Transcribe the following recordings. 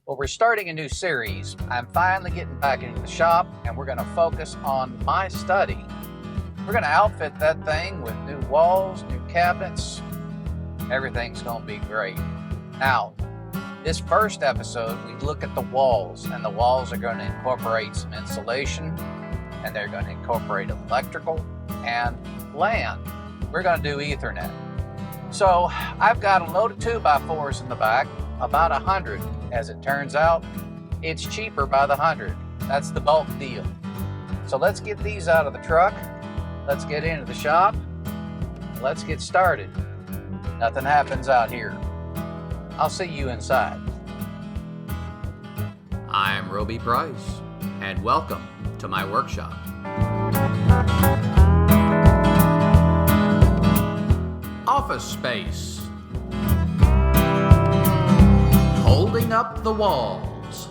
Well, we're starting a new series. I'm finally getting back into the shop and we're going to focus on my study. We're going to outfit that thing with new walls, new cabinets. Everything's going to be great. Now, this first episode, we look at the walls, and the walls are going to incorporate some insulation, and they're going to incorporate electrical and LAN. We're going to do Ethernet. So I've got a load of 2x4s in the back, about 100. As it turns out, it's cheaper by the 100. That's the bulk deal. So let's get these out of the truck. Let's get into the shop. Let's get started. Nothing happens out here. I'll see you inside. I'm Roby Price, and welcome to my workshop. Office space. Holding up the walls.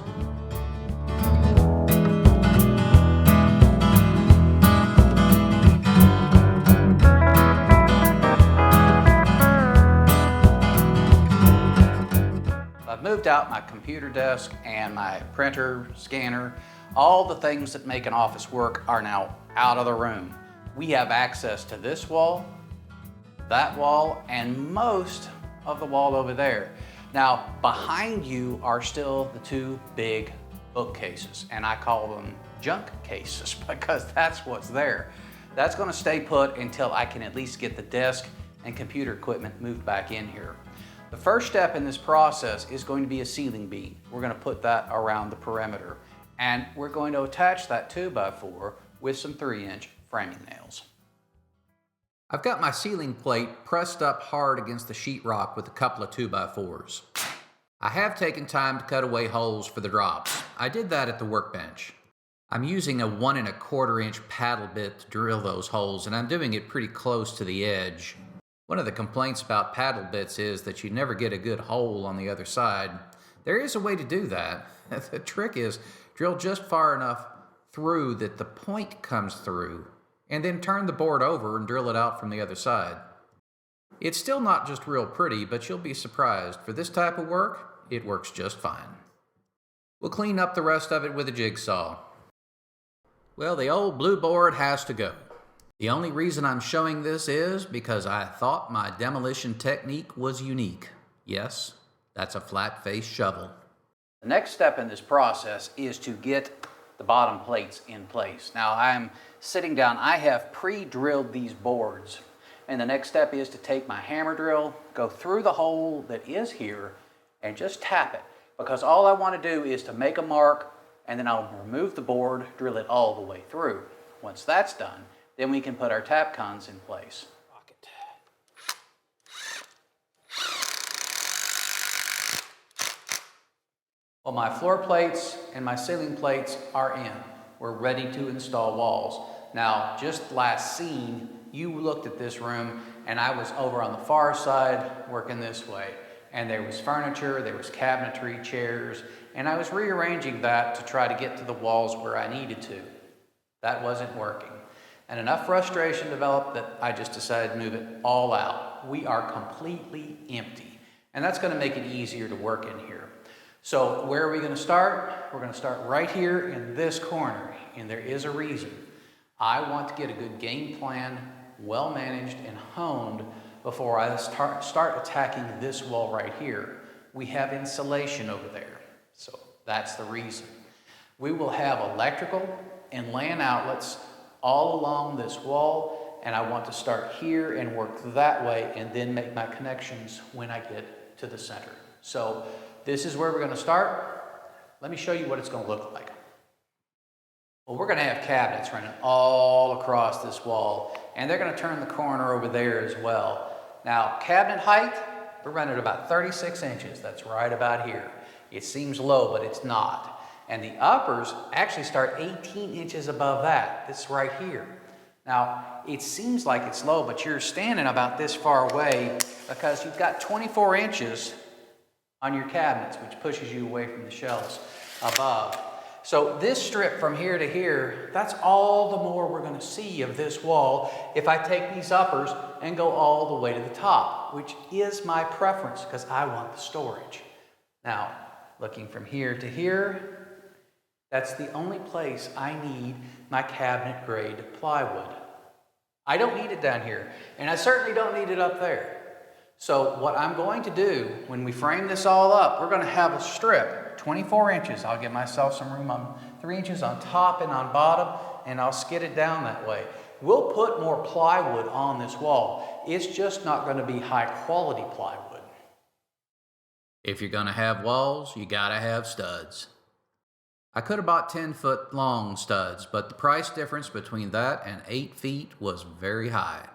I've moved out my computer desk and my printer, scanner. All the things that make an office work are now out of the room. We have access to this wall, that wall, and most of the wall over there. Now, behind you are still the two big bookcases, and I call them junk cases because that's what's there. That's going to stay put until I can at least get the desk and computer equipment moved back in here. The first step in this process is going to be a ceiling beam. We're going to put that around the perimeter, and we're going to attach that 2x4 with some 3-inch framing nails. I've got my ceiling plate pressed up hard against the sheetrock with a couple of 2x4s. I have taken time to cut away holes for the drops. I did that at the workbench. I'm using a 1 1/4 inch paddle bit to drill those holes, and I'm doing it pretty close to the edge. One of the complaints about paddle bits is that you never get a good hole on the other side. There is a way to do that. The trick is drill just far enough through that the point comes through, and then turn the board over and drill it out from the other side. It's still not just real pretty, but you'll be surprised. For this type of work, it works just fine. We'll clean up the rest of it with a jigsaw. Well, the old blue board has to go. The only reason I'm showing this is because I thought my demolition technique was unique. Yes, that's a flat face shovel. The next step in this process is to get the bottom plates in place. Now I'm sitting down, I have pre-drilled these boards, and the next step is to take my hammer drill, go through the hole that is here, and just tap it, because all I want to do is to make a mark, and then I'll remove the board, drill it all the way through. Once that's done, then we can put our tap cons in place. Well, my floor plates and my ceiling plates are in. We're ready to install walls. Now, just last scene, you looked at this room, and I was over on the far side working this way. And there was furniture, there was cabinetry, chairs, and I was rearranging that to try to get to the walls where I needed to. That wasn't working. And enough frustration developed that I just decided to move it all out. We are completely empty. And that's going to make it easier to work in here. So where are we going to start? We're going to start right here in this corner. And there is a reason. I want to get a good game plan, well managed and honed before I start attacking this wall right here. We have insulation over there. So that's the reason. We will have electrical and LAN outlets all along this wall, and I want to start here and work that way and then make my connections when I get to the center. So this is where we're going to start. Let me show you what it's going to look like. Well, we're going to have cabinets running all across this wall, and they're going to turn the corner over there as well. Now, cabinet height, we're running at about 36 inches. That's right about here. It seems low, but it's not. And the uppers actually start 18 inches above that. This right here. Now, it seems like it's low, but you're standing about this far away because you've got 24 inches on your cabinets, which pushes you away from the shelves above. So this strip from here to here, that's all the more we're going to see of this wall if I take these uppers and go all the way to the top, which is my preference because I want the storage. Now, looking from here to here, that's the only place I need my cabinet grade plywood. I don't need it down here, and I certainly don't need it up there. So what I'm going to do, when we frame this all up, we're going to have a strip, 24 inches. I'll give myself some room on 3 inches on top and on bottom, and I'll skid it down that way. We'll put more plywood on this wall. It's just not going to be high quality plywood. If you're going to have walls, you got to have studs. I could have bought 10-foot long studs, but the price difference between that and 8 feet was very high.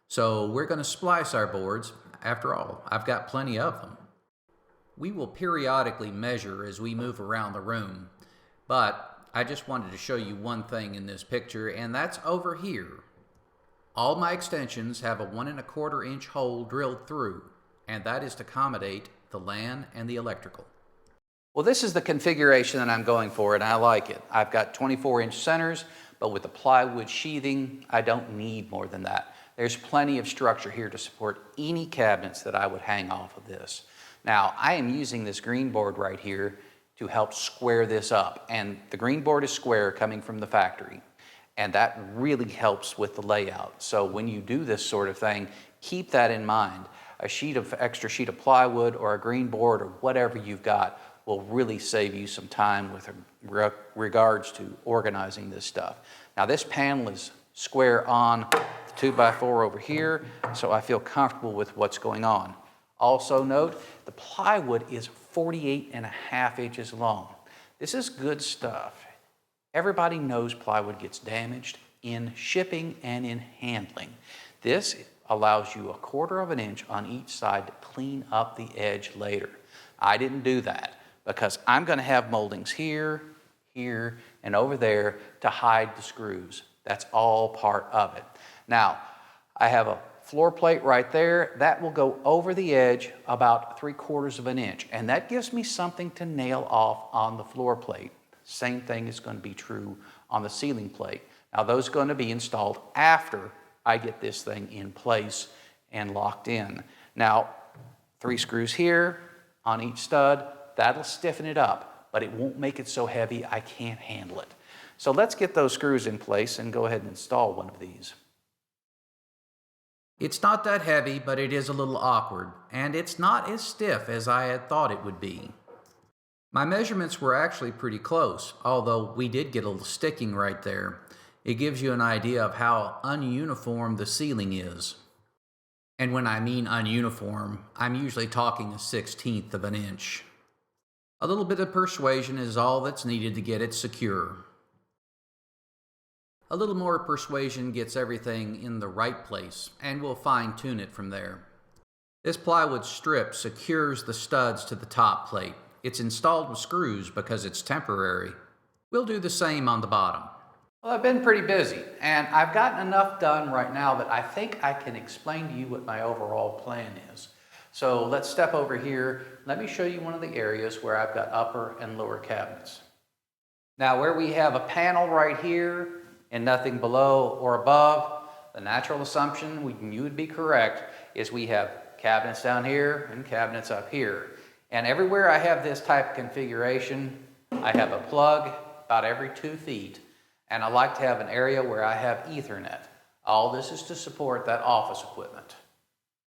So we're going to splice our boards. After all, I've got plenty of them. We will periodically measure as we move around the room, but I just wanted to show you one thing in this picture, and that's over here. All my extensions have a 1 1/4 inch hole drilled through, and that is to accommodate the LAN and the electrical. Well, this is the configuration that I'm going for, and I like it. I've got 24-inch centers, but with the plywood sheathing, I don't need more than that. There's plenty of structure here to support any cabinets that I would hang off of this. Now, I am using this green board right here to help square this up, and the green board is square coming from the factory, and that really helps with the layout. So when you do this sort of thing, keep that in mind. A extra sheet of plywood or a green board or whatever you've got will really save you some time with regards to organizing this stuff. Now this panel is square on the 2x4 over here, so I feel comfortable with what's going on. Also note, the plywood is 48.5 inches long. This is good stuff. Everybody knows plywood gets damaged in shipping and in handling. This allows you 1/4 inch on each side to clean up the edge later. I didn't do that because I'm going to have moldings here, here, and over there to hide the screws. That's all part of it. Now, I have a floor plate right there. That will go over the edge about 3/4 inch, and that gives me something to nail off on the floor plate. Same thing is going to be true on the ceiling plate. Now, those are going to be installed after I get this thing in place and locked in. Now, 3 screws here on each stud, that'll stiffen it up, but it won't make it so heavy I can't handle it. So let's get those screws in place and go ahead and install one of these. It's not that heavy, but it is a little awkward, and it's not as stiff as I had thought it would be. My measurements were actually pretty close, although we did get a little sticking right there. It gives you an idea of how ununiform the ceiling is. And when I mean ununiform, I'm usually talking a 1/16 of an inch. A little bit of persuasion is all that's needed to get it secure. A little more persuasion gets everything in the right place, and we'll fine-tune it from there. This plywood strip secures the studs to the top plate. It's installed with screws because it's temporary. We'll do the same on the bottom. Well, I've been pretty busy, and I've gotten enough done right now that I think I can explain to you what my overall plan is. So let's step over here. Let me show you one of the areas where I've got upper and lower cabinets. Now, where we have a panel right here and nothing below or above, the natural assumption, you would be correct, is we have cabinets down here and cabinets up here. And everywhere I have this type of configuration, I have a plug about every 2 feet. And I like to have an area where I have Ethernet. All this is to support that office equipment.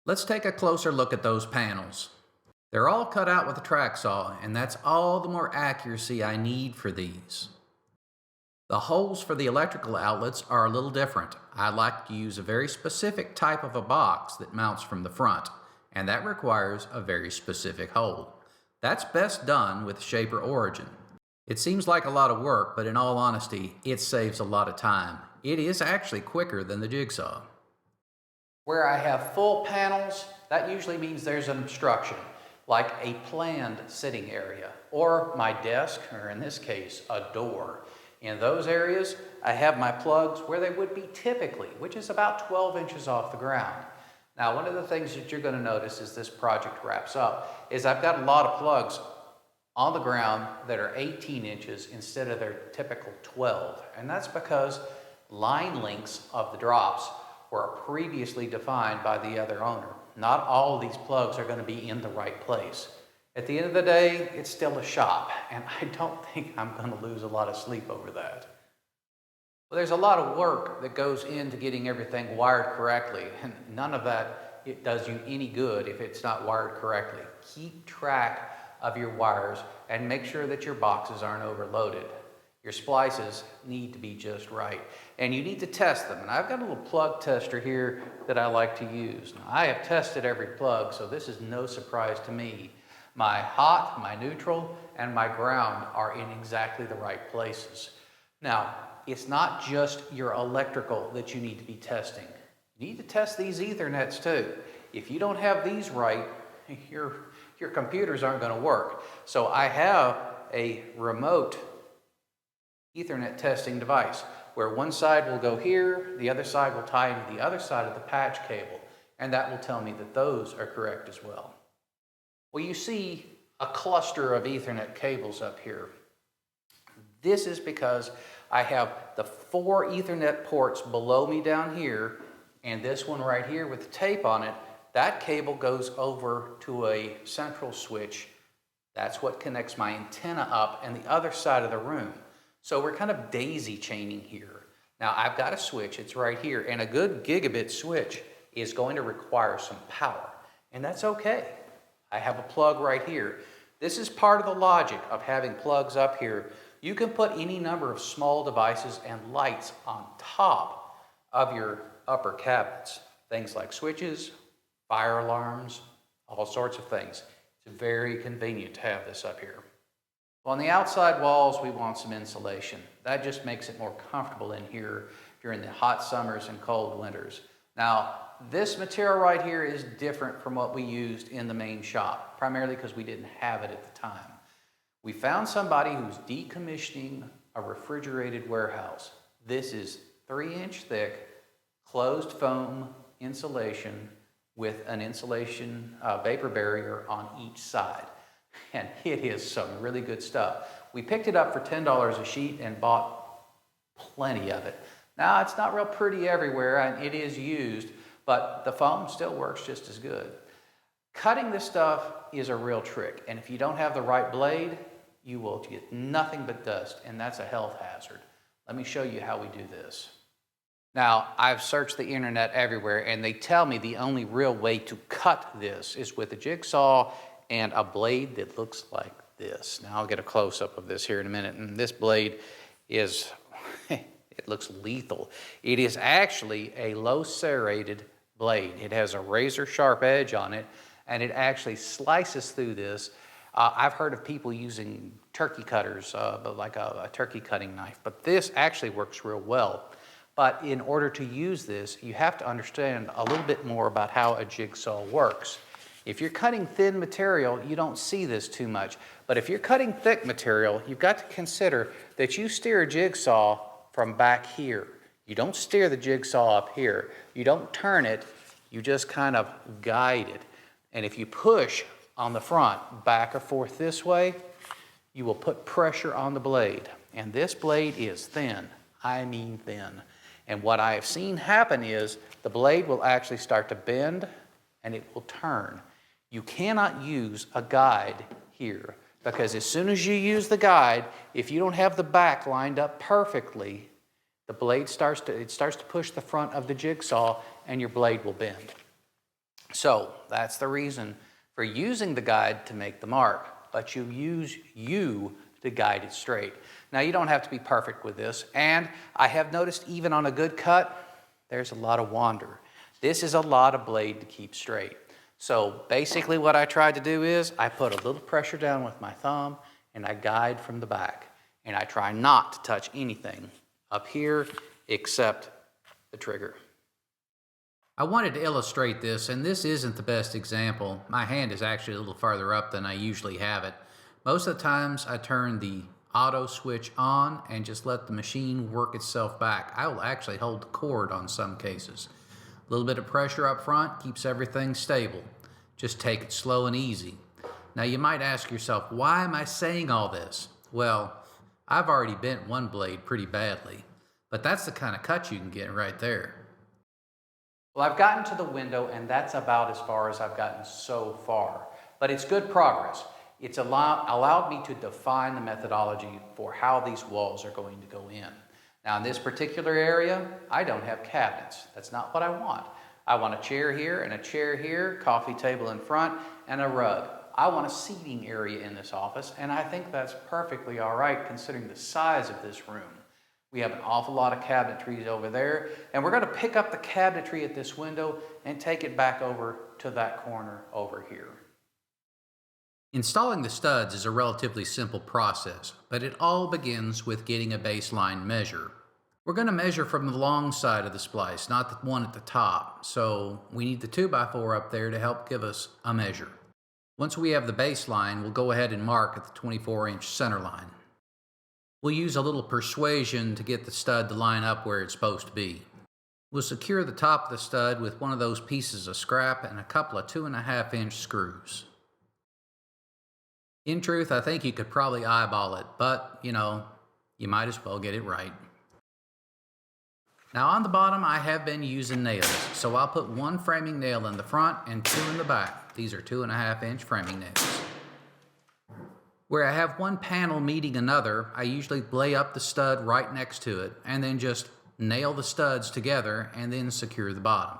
Let's take a closer look at those panels. They're all cut out with a track saw, and that's all the more accuracy I need for these. The holes for the electrical outlets are a little different. I like to use a very specific type of a box that mounts from the front, and that requires a very specific hole. That's best done with Shaper Origin. It seems like a lot of work, but in all honesty, it saves a lot of time. It is actually quicker than the jigsaw. Where I have full panels, that usually means there's an obstruction, like a planned sitting area, or my desk, or in this case, a door. In those areas, I have my plugs where they would be typically, which is about 12 inches off the ground. Now, one of the things that you're going to notice as this project wraps up is I've got a lot of plugs on the ground that are 18 inches instead of their typical 12. And that's because line lengths of the drops were previously defined by the other owner. Not all of these plugs are going to be in the right place. At the end of the day, it's still a shop, and I don't think I'm going to lose a lot of sleep over that. Well, there's a lot of work that goes into getting everything wired correctly, and none of that it does you any good if it's not wired correctly. Keep track of your wires and make sure that your boxes aren't overloaded. Your splices need to be just right, and you need to test them. And I've got a little plug tester here that I like to use. Now, I have tested every plug, so this is no surprise to me. My hot, my neutral, and my ground are in exactly the right places. Now, it's not just your electrical that you need to be testing. You need to test these Ethernets too. If you don't have these right, your computers aren't going to work. So I have a remote Ethernet testing device where one side will go here, the other side will tie into the other side of the patch cable, and that will tell me that those are correct as well. Well, you see a cluster of Ethernet cables up here. This is because I have the 4 Ethernet ports below me down here, and this one right here with the tape on it. That cable goes over to a central switch. That's what connects my antenna up and the other side of the room. So we're kind of daisy chaining here. Now I've got a switch, it's right here, and a good gigabit switch is going to require some power, and that's okay. I have a plug right here. This is part of the logic of having plugs up here. You can put any number of small devices and lights on top of your upper cabinets. Things like switches, fire alarms, all sorts of things. It's very convenient to have this up here. Well, on the outside walls, we want some insulation. That just makes it more comfortable in here during the hot summers and cold winters. Now, this material right here is different from what we used in the main shop, primarily because we didn't have it at the time. We found somebody who's decommissioning a refrigerated warehouse. This is 3-inch thick, closed foam insulation with an insulation vapor barrier on each side. And it is some really good stuff. We picked it up for $10 a sheet and bought plenty of it. Now, it's not real pretty everywhere, and it is used, but the foam still works just as good. Cutting this stuff is a real trick, and if you don't have the right blade, you will get nothing but dust, and that's a health hazard. Let me show you how we do this. Now, I've searched the internet everywhere, and they tell me the only real way to cut this is with a jigsaw and a blade that looks like this. Now, I'll get a close-up of this here in a minute, and this blade is, it looks lethal. It is actually a low serrated blade. It has a razor-sharp edge on it, and it actually slices through this. I've heard of people using turkey cutters, like a turkey cutting knife, but this actually works real well. But in order to use this, you have to understand a little bit more about how a jigsaw works. If you're cutting thin material, you don't see this too much. But if you're cutting thick material, you've got to consider that you steer a jigsaw from back here. You don't steer the jigsaw up here. You don't turn it, you just kind of guide it. And if you push on the front, back or forth this way, you will put pressure on the blade. And this blade is thin, I mean thin. And what I have seen happen is the blade will actually start to bend and it will turn. You cannot use a guide here because as soon as you use the guide, if you don't have the back lined up perfectly, the blade starts to push the front of the jigsaw and your blade will bend. So that's the reason for using the guide to make the mark, but you use you to guide it straight. Now you don't have to be perfect with this, and I have noticed even on a good cut, there's a lot of wander. This is a lot of blade to keep straight. So basically what I tried to do is I put a little pressure down with my thumb and I guide from the back, and I try not to touch anything up here except the trigger. I wanted to illustrate this, and this isn't the best example. My hand is actually a little farther up than I usually have it. Most of the times I turn the auto switch on and just let the machine work itself back. I will actually hold the cord on some cases. A little bit of pressure up front keeps everything stable. Just take it slow and easy. Now you might ask yourself, why am I saying all this? Well, I've already bent one blade pretty badly, but that's the kind of cut you can get right there. Well, I've gotten to the window, and that's about as far as I've gotten so far. But it's good progress. It's allowed me to define the methodology for how these walls are going to go in. Now in this particular area, I don't have cabinets. That's not what I want. I want a chair here and a chair here, coffee table in front, and a rug. I want a seating area in this office, and I think that's perfectly all right considering the size of this room. We have an awful lot of cabinetry over there, and we're going to pick up the cabinetry at this window and take it back over to that corner over here. Installing the studs is a relatively simple process, but it all begins with getting a baseline measure. We're going to measure from the long side of the splice, not the one at the top, so we need the 2x4 up there to help give us a measure. Once we have the baseline, we'll go ahead and mark at the 24-inch center line. We'll use a little persuasion to get the stud to line up where it's supposed to be. We'll secure the top of the stud with one of those pieces of scrap and a couple of 2.5-inch screws. In truth, I think you could probably eyeball it, but, you might as well get it right. Now on the bottom, I have been using nails, so I'll put one framing nail in the front and two in the back. These are 2.5-inch framing nails. Where I have one panel meeting another, I usually lay up the stud right next to it and then just nail the studs together and then secure the bottom.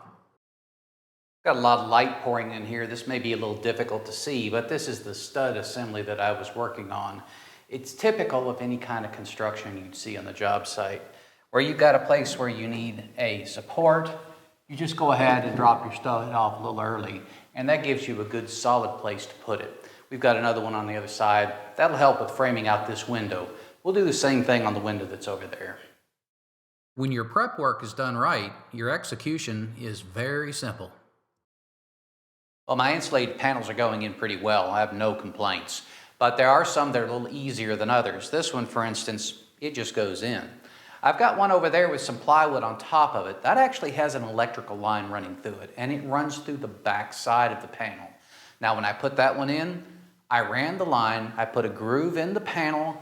Got a lot of light pouring in here. This may be a little difficult to see, but this is the stud assembly that I was working on. It's typical of any kind of construction you'd see on the job site. Where you've got a place where you need a support, you just go ahead and drop your stud off a little early, and that gives you a good solid place to put it. We've got another one on the other side. That'll help with framing out this window. We'll do the same thing on the window that's over there. When your prep work is done right, your execution is very simple. Well, my insulated panels are going in pretty well. I have no complaints. But there are some that are a little easier than others. This one, for instance, it just goes in. I've got one over there with some plywood on top of it. That actually has an electrical line running through it, and it runs through the back side of the panel. Now, when I put that one in, I ran the line, I put a groove in the panel,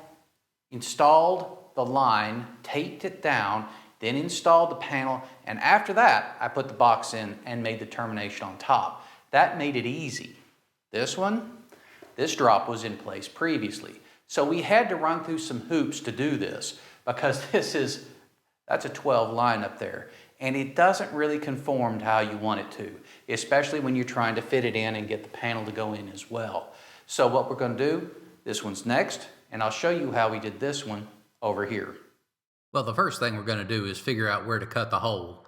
installed the line, taped it down, then installed the panel, and after that, I put the box in and made the termination on top. That made it easy. This drop was in place previously. So we had to run through some hoops to do this because that's a 12 line up there. And it doesn't really conform to how you want it to, especially when you're trying to fit it in and get the panel to go in as well. So what we're going to do, this one's next, and I'll show you how we did this one over here. Well, the first thing we're going to do is figure out where to cut the hole.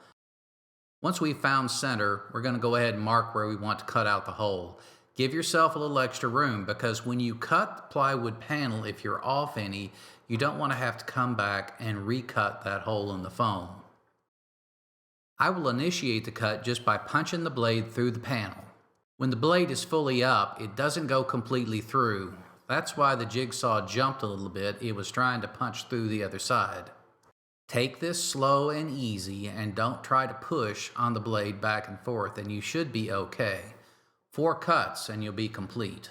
Once we've found center, we're going to go ahead and mark where we want to cut out the hole. Give yourself a little extra room because when you cut the plywood panel, if you're off any, you don't want to have to come back and recut that hole in the foam. I will initiate the cut just by punching the blade through the panel. When the blade is fully up, it doesn't go completely through. That's why the jigsaw jumped a little bit. It was trying to punch through the other side. Take this slow and easy and don't try to push on the blade back and forth and you should be okay. 4 cuts and you'll be complete.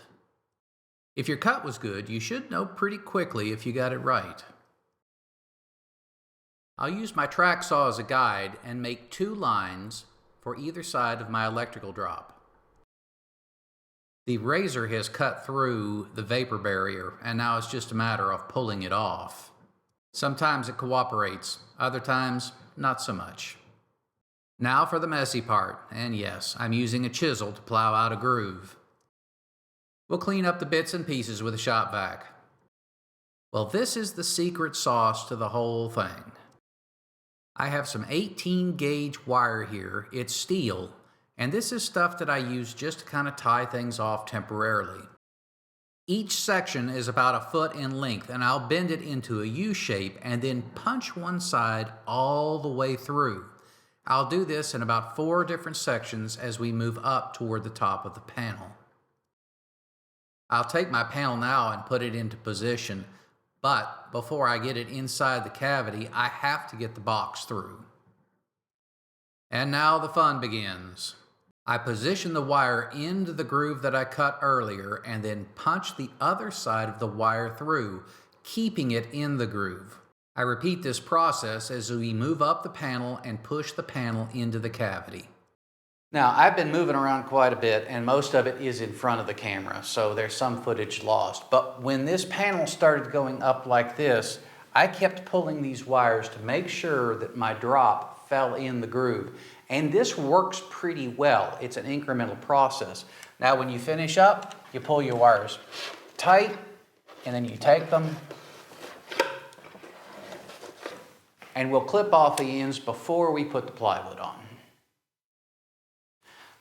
If your cut was good, you should know pretty quickly if you got it right. I'll use my track saw as a guide and make 2 lines for either side of my electrical drop. The razor has cut through the vapor barrier and now it's just a matter of pulling it off. Sometimes it cooperates, other times not so much. Now for the messy part, and yes, I'm using a chisel to plow out a groove. We'll clean up the bits and pieces with a shop vac. Well, this is the secret sauce to the whole thing. I have some 18 gauge wire here. It's steel, and this is stuff that I use just to kind of tie things off temporarily. Each section is about 1 foot in length, and I'll bend it into a U shape and then punch one side all the way through. I'll do this in about 4 different sections as we move up toward the top of the panel. I'll take my panel now and put it into position, but before I get it inside the cavity, I have to get the box through. And now the fun begins. I position the wire into the groove that I cut earlier and then punch the other side of the wire through, keeping it in the groove. I repeat this process as we move up the panel and push the panel into the cavity. Now, I've been moving around quite a bit, and most of it is in front of the camera, so there's some footage lost. But when this panel started going up like this, I kept pulling these wires to make sure that my drop fell in the groove. And this works pretty well. It's an incremental process. Now, when you finish up, you pull your wires tight, and then you take them, and we'll clip off the ends before we put the plywood on.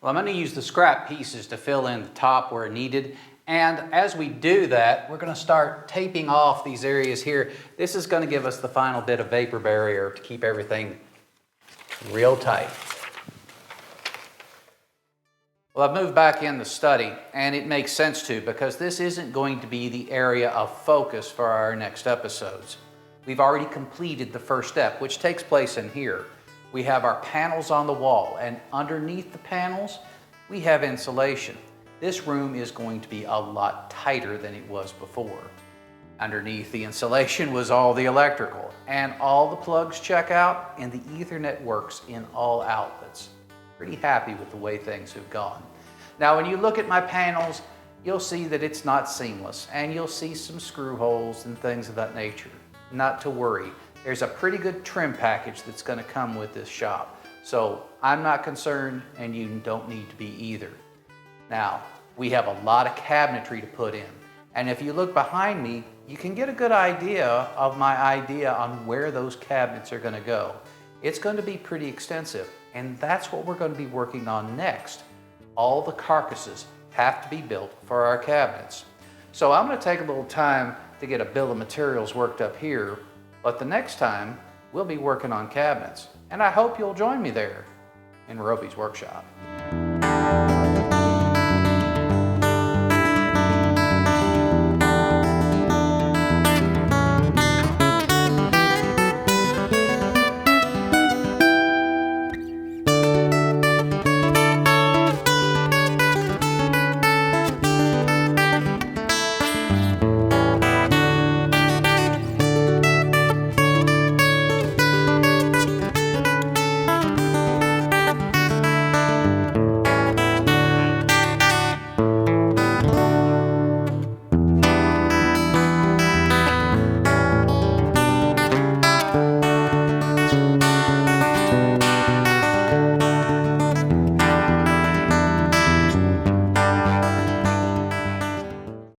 Well, I'm going to use the scrap pieces to fill in the top where needed. And as we do that, we're going to start taping off these areas here. This is going to give us the final bit of vapor barrier to keep everything real tight. Well, I've moved back in the study, and it makes sense to, because this isn't going to be the area of focus for our next episodes. We've already completed the first step, which takes place in here. We have our panels on the wall, and underneath the panels, we have insulation. This room is going to be a lot tighter than it was before. Underneath the insulation was all the electrical, and all the plugs check out, and the Ethernet works in all outlets. Pretty happy with the way things have gone. Now, when you look at my panels, you'll see that it's not seamless, and you'll see some screw holes and things of that nature. Not to worry. There's a pretty good trim package that's going to come with this shop. So I'm not concerned, and you don't need to be either. Now, we have a lot of cabinetry to put in. And if you look behind me, you can get a good idea of my idea on where those cabinets are going to go. It's going to be pretty extensive, and that's what we're going to be working on next. All the carcasses have to be built for our cabinets. So I'm going to take a little time to get a bill of materials worked up here. But the next time, we'll be working on cabinets, and I hope you'll join me there in Roby's workshop.